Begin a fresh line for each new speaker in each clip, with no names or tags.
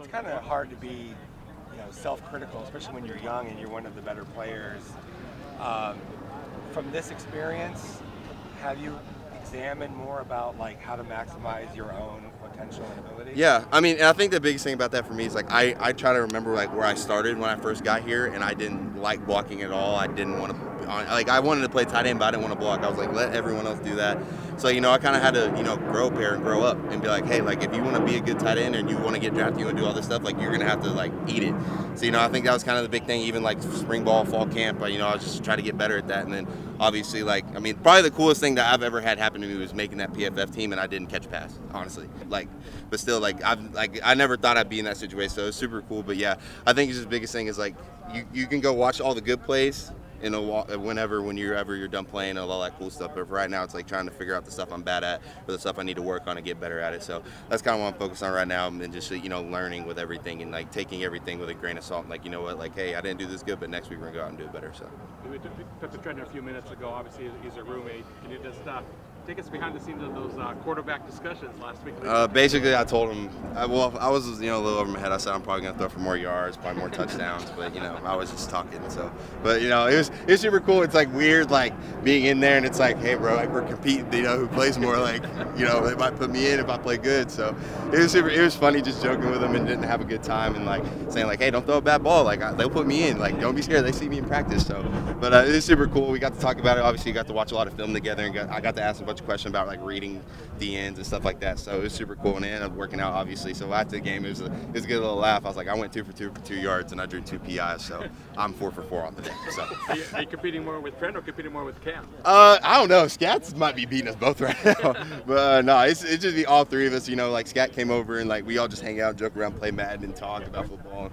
it's kind of hard to be, self-critical, especially when you're young and you're one of the better players. Um, from this experience, have you examined more about like how to maximize your own potential and ability?
Yeah, I mean, and I think the biggest thing about that for me is like I try to remember like where I started when I first got here, and I didn't like blocking at all. I didn't want to like I wanted to play tight end, but I didn't want to block. I was like, let everyone else do that. So I kind of had to grow up here and grow up and be like, hey, like if you want to be a good tight end and you want to get drafted, you want to do all this stuff, like you're gonna have to like eat it. So I think that was kind of the big thing, even like spring ball, fall camp. But I was just trying to get better at that, and then obviously probably the coolest thing that I've ever had happen to me was making that PFF team, and I didn't catch a pass, honestly. But still, I never thought I'd be in that situation, so it was super cool. But yeah, I think it's just the biggest thing is like you can go watch all the good plays whenever you're done playing and all that cool stuff. But right now, it's like trying to figure out the stuff I'm bad at or the stuff I need to work on and get better at it. So that's kind of what I'm focused on right now, and just learning with everything and like taking everything with a grain of salt. Like like hey, I didn't do this good, but next week we're gonna go out and do it better. So
we took the trend a few minutes ago. Obviously, he's a roommate. Can you just take us behind the scenes of those quarterback discussions last week?
Basically, I told him, I was a little over my head. I said I'm probably gonna throw for more yards, probably more touchdowns, but I was just talking. So, but it was super cool. It's like weird, like being in there, and it's like, hey, bro, like we're competing. Who plays more? Like, they might put me in if I play good. So it was funny just joking with them and didn't have a good time and like saying like, hey, don't throw a bad ball. Like they'll put me in. Like don't be scared. They see me in practice. So, but it was super cool. We got to talk about it. Obviously, got to watch a lot of film together, and I got to ask a bunch of questions about like reading the ends and stuff like that. So it was super cool, and it ended up working out obviously. So after the game, it was a good little laugh. I was like, I went 2 for 2 for 2 yards, and I drew 2 PIs. So I'm 4 for 4 on the day. So
are you competing more with Trent or competing more with Cam?
I don't know. Scats might be beating us both right now, but no, it's just the all three of us. Like Scat came over and like we all just hang out, joke around, play Madden, and talk about football.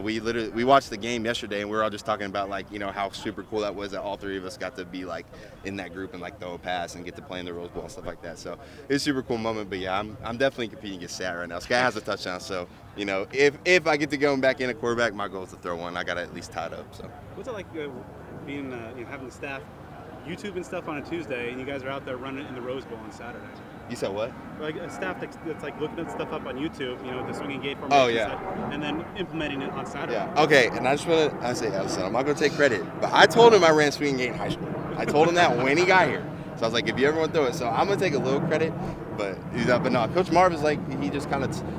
We watched the game yesterday, and we were all just talking about like how super cool that was that all three of us got to be like in that group and like throw a pass and get to play in the Rose Bowl and stuff like that. So it was a super cool moment. But yeah, I'm definitely competing against Scat right now. Scat has a touchdown, so if I get to go back in a quarterback, my goal is to throw one. I got to at least tie it up. So
what's it like being having the staff YouTube and stuff on a Tuesday, and you guys are out there running in the Rose Bowl on Saturday?
You said what?
Like a staff that's like looking at stuff up on YouTube, the swinging gate formation,
oh, yeah.
stuff, and then implementing it on Saturday.
Yeah. Okay, and I just want to say, I'm not going to take credit, but I told him I ran swinging gate in high school. I told him that when he got here. So I was like, if you ever want to throw it, so I'm going to take a little credit, but no, Coach Marv is like, he just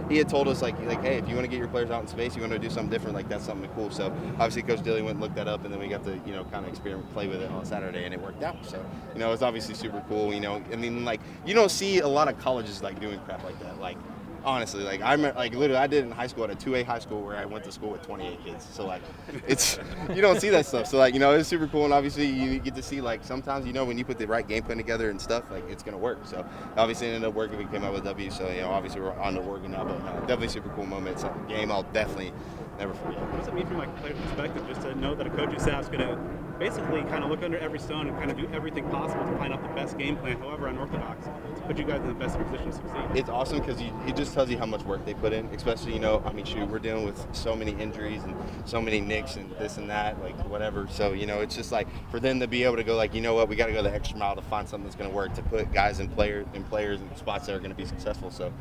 he had told us like, hey, if you want to get your players out in space, you want to do something different, like that's something cool. So obviously Coach Dilly went and looked that up, and then we got to, kind of experiment, play with it on Saturday, and it worked out. So, it's obviously super cool, I mean, like, you don't see a lot of colleges like doing crap like that. Like, honestly, like I remember, like literally, I did it in high school at a 2A high school where I went to school with 28 kids. So like, it's you don't see that stuff. So like, it's super cool, and obviously you get to see like sometimes when you put the right game plan together and stuff, like it's gonna work. So obviously it ended up working. We came out with W. So obviously we're on to Oregon now, but definitely super cool moment. It's a game I'll definitely never forget.
What does it mean from like a player's perspective, just to know that a coaching staff's gonna basically kind of look under every stone and kind of do everything possible to find out the best game plan, however unorthodox, to put you guys in the best position to succeed?
It's awesome because it just tells you how much work they put in, especially, I mean, shoot, we're dealing with so many injuries and so many nicks and this and that, like whatever. So, it's just like for them to be able to go like, what, we got to go the extra mile to find something that's going to work, to put guys and players in spots that are going to be successful. So,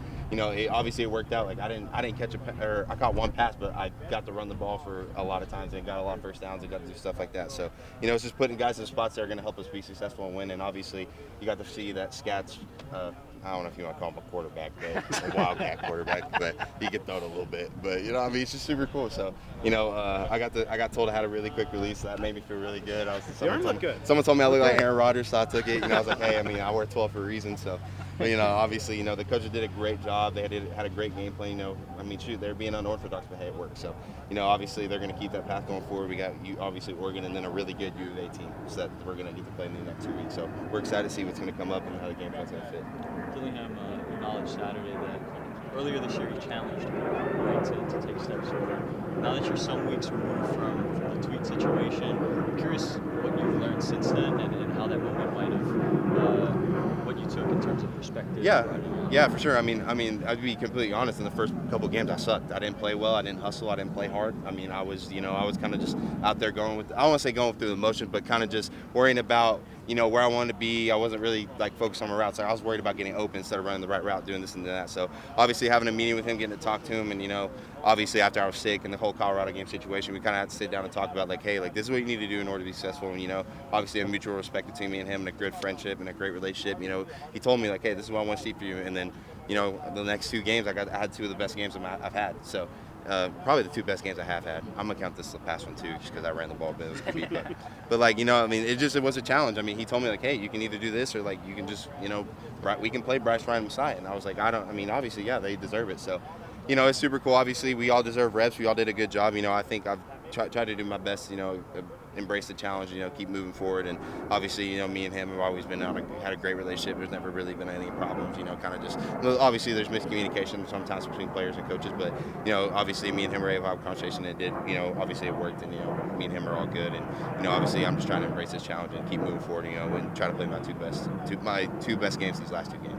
obviously it worked out. Like I didn't catch I caught one pass, but I got to run the ball for a lot of times and got a lot of first downs and got to do stuff like that. So, it's just putting guys in spots that are going to help us be successful and win. And obviously you got to see that Scats, I don't know if you want to call him a quarterback, but a wildcat quarterback, but he could throw it a little bit. But I mean, it's just super cool. So I got told I had a really quick release, so that made me feel really good. Someone told me I look like Aaron Rodgers, so I took it. I was like, hey, I mean, I wear 12 for a reason. So, but obviously, the coaches did a great job. They had a great game plan. I mean, shoot, they're being unorthodox, but hey, it worked. So, obviously they're going to keep that path going forward. We got obviously Oregon, and then a really good U of A team, so that we're going to get to play in the next 2 weeks. So we're excited to see what's going to come up and how the game plan's going to fit.
Dillingham acknowledged Saturday that earlier this year he challenged you to take steps forward. Now that you're some weeks removed from the tweet situation, I'm curious what you've learned since then and how that moment might have what you took in terms of perspective.
Yeah, for sure. I mean, I'd be completely honest. In the first couple games, I sucked. I didn't play well. I didn't hustle. I didn't play hard. I mean, I was kind of just out there going with, I don't want to say going through the motion, but kind of just worrying about, where I wanted to be. I wasn't really like focused on my routes. I was worried about getting open instead of running the right route, doing this and that. So obviously having a meeting with him, getting to talk to him, and obviously after I was sick and the whole Colorado game situation, we kind of had to sit down and talk about like, hey, like this is what you need to do in order to be successful. And obviously a mutual respect between me and him, and a good friendship and a great relationship. He told me like, hey, this is what I want to see for you. And then the next 2 games, I had 2 of the best games I've had. So. Probably the 2 best games I have had. I'm gonna count this the past one too, just because I ran the ball, but it was gonna be. But like it was a challenge. I mean, he told me like, hey, you can either do this or like you can just we can play Bryce Ryan Messiah, and I was like, obviously, yeah, they deserve it. So, it's super cool. Obviously, we all deserve reps. We all did a good job. I think I've tried to do my best. Embrace the challenge. Keep moving forward. And obviously, me and him have always been had a great relationship. There's never really been any problems. Kind of just obviously there's miscommunication sometimes between players and coaches, but obviously me and him were able to have a conversation. And it did. Obviously it worked, and me and him are all good. And obviously I'm just trying to embrace this challenge and keep moving forward. And try to play my 2 best games these last 2 games.